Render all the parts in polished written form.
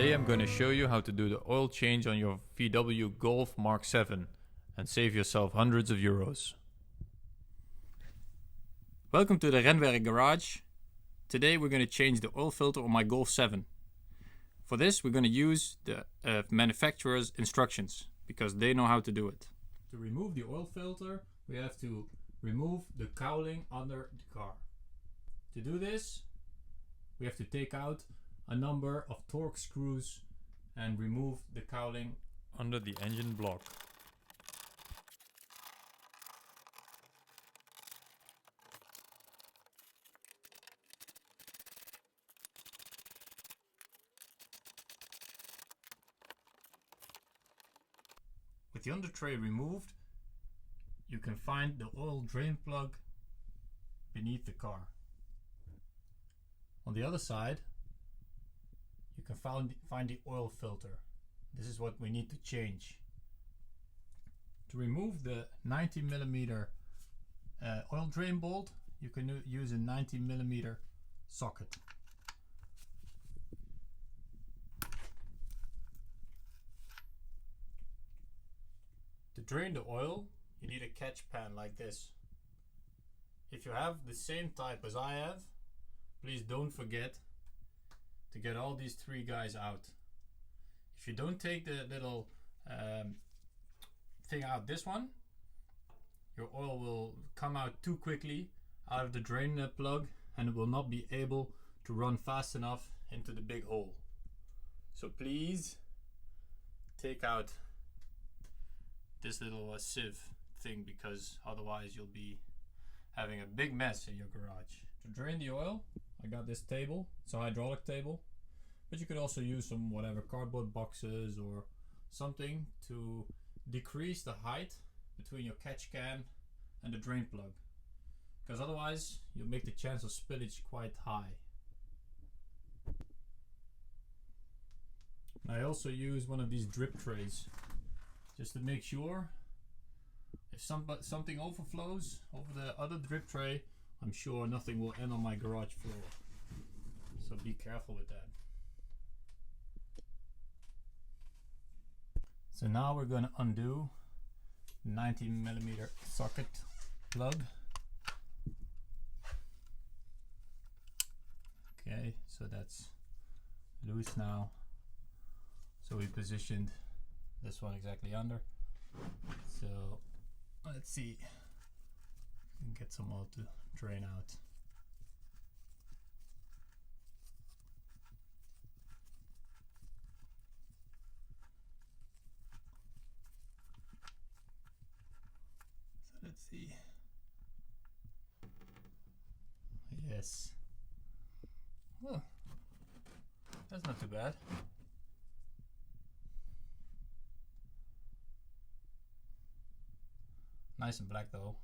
Today I'm going to show you how to do the oil change on your VW Golf Mark 7 and save yourself hundreds of euros. Welcome to the Rennwerk garage. Today we're going to change the oil filter on my Golf 7. For this we're going to use the manufacturer's instructions because they know how to do it. To remove the oil filter we have to remove the cowling under the car. To do this we have to take out a number of torque screws and remove the cowling under the engine block. With the under tray removed, you can find the oil drain plug beneath the car. On the other side, you can find the oil filter. This is what we need to change. To remove the 90mm oil drain bolt, you can use a 90mm socket. To drain the oil, you need a catch pan like this. If you have the same type as I have, please don't forget to get all these three guys out. If you don't take the little thing out, this one, your oil will come out too quickly out of the drain plug and it will not be able to run fast enough into the big hole. So please take out this little sieve thing, because otherwise you'll be having a big mess in your garage. To drain the oil, I got this table. It's a hydraulic table, but you could also use some whatever cardboard boxes or something to decrease the height between your catch can and the drain plug, because otherwise you'll make the chance of spillage quite high. I also use one of these drip trays just to make sure if something overflows over the other drip tray, I'm sure nothing will end on my garage floor. So be careful with that. So now we're going to undo the 90mm socket plug. Okay, so that's loose now. So we positioned this one exactly under. So let's see, we can get some oil to drain out. So let's see. Yes. Oh, that's not too bad. Nice and black though.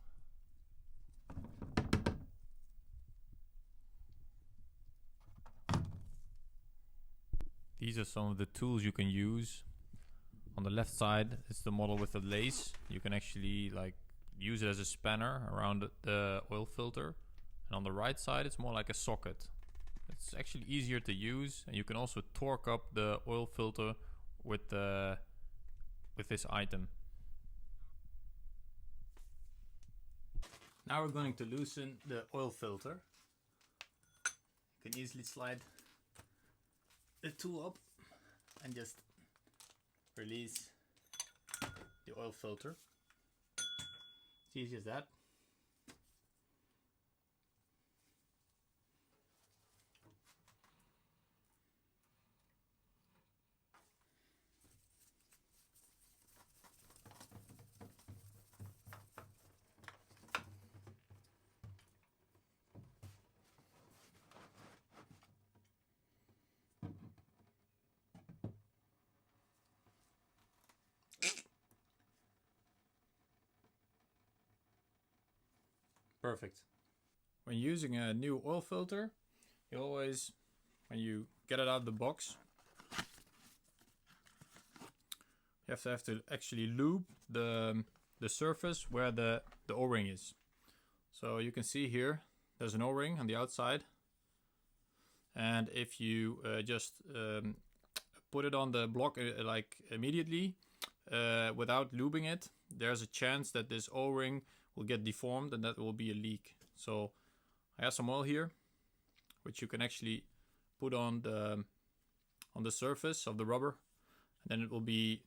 These are some of the tools you can use. On the left side it's the model with the lace. You can actually use it as a spanner around the oil filter. And on the right side it's more like a socket. It's actually easier to use, and you can also torque up the oil filter with this item. Now we're going to loosen the oil filter. You can easily slide the tool up and just release the oil filter. It's easy as that. Perfect. When using a new oil filter, you always, when you get it out of the box, you have to actually lube the surface where the O-ring is. So you can see here there's an O-ring on the outside, and if you just put it on the block like immediately without lubing it, there's a chance that this O-ring will get deformed and that will be a leak. So I have some oil here, which you can actually put on the surface of the rubber, and then it will be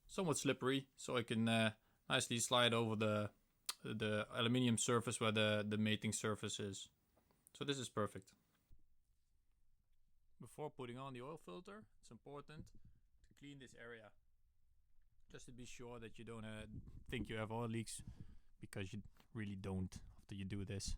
somewhat slippery, so I can nicely slide over the aluminium surface where the mating surface is. So this is perfect. Before putting on the oil filter, it's important to clean this area, just to be sure that you don't think you have oil leaks, because you really don't after you do this.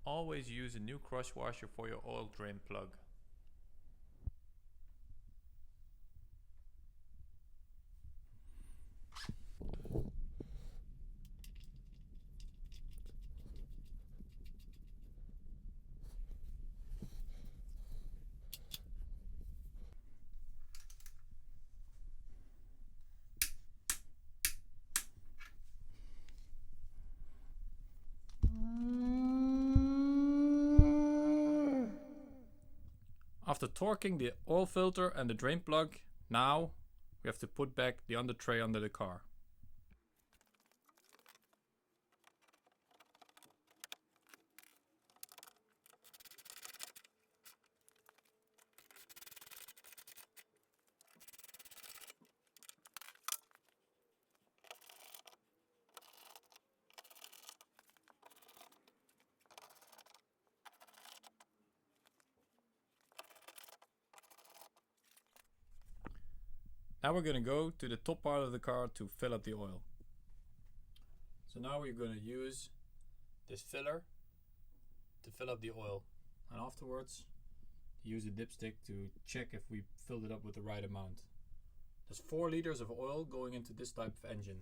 Always use a new cross washer for your oil drain plug. After torquing the oil filter and the drain plug, now we have to put back the under tray under the car. Now we're going to go to the top part of the car to fill up the oil. So now we're going to use this filler to fill up the oil, and afterwards use a dipstick to check if we filled it up with the right amount. There's 4 liters of oil going into this type of engine.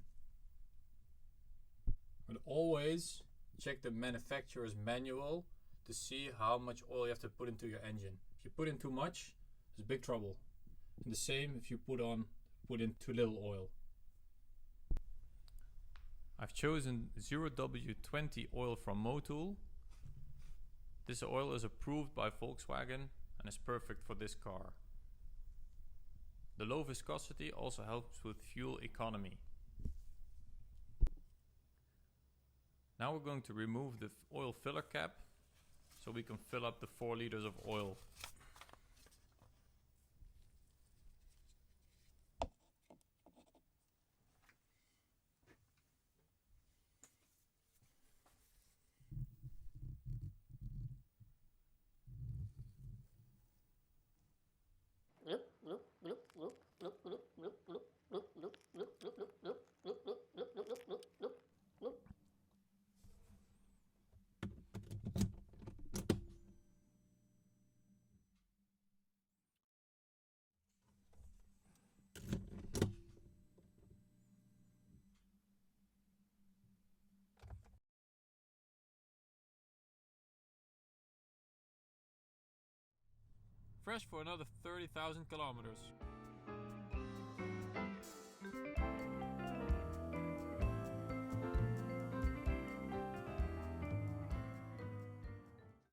But always check the manufacturer's manual to see how much oil you have to put into your engine. If you put in too much, there's big trouble. And the same if you put in too little oil. I've chosen 0W20 oil from Motul. This oil is approved by Volkswagen and is perfect for this car. The low viscosity also helps with fuel economy. Now we're going to remove the oil filler cap so we can fill up the 4 liters of oil. Fresh for another 30,000 kilometers.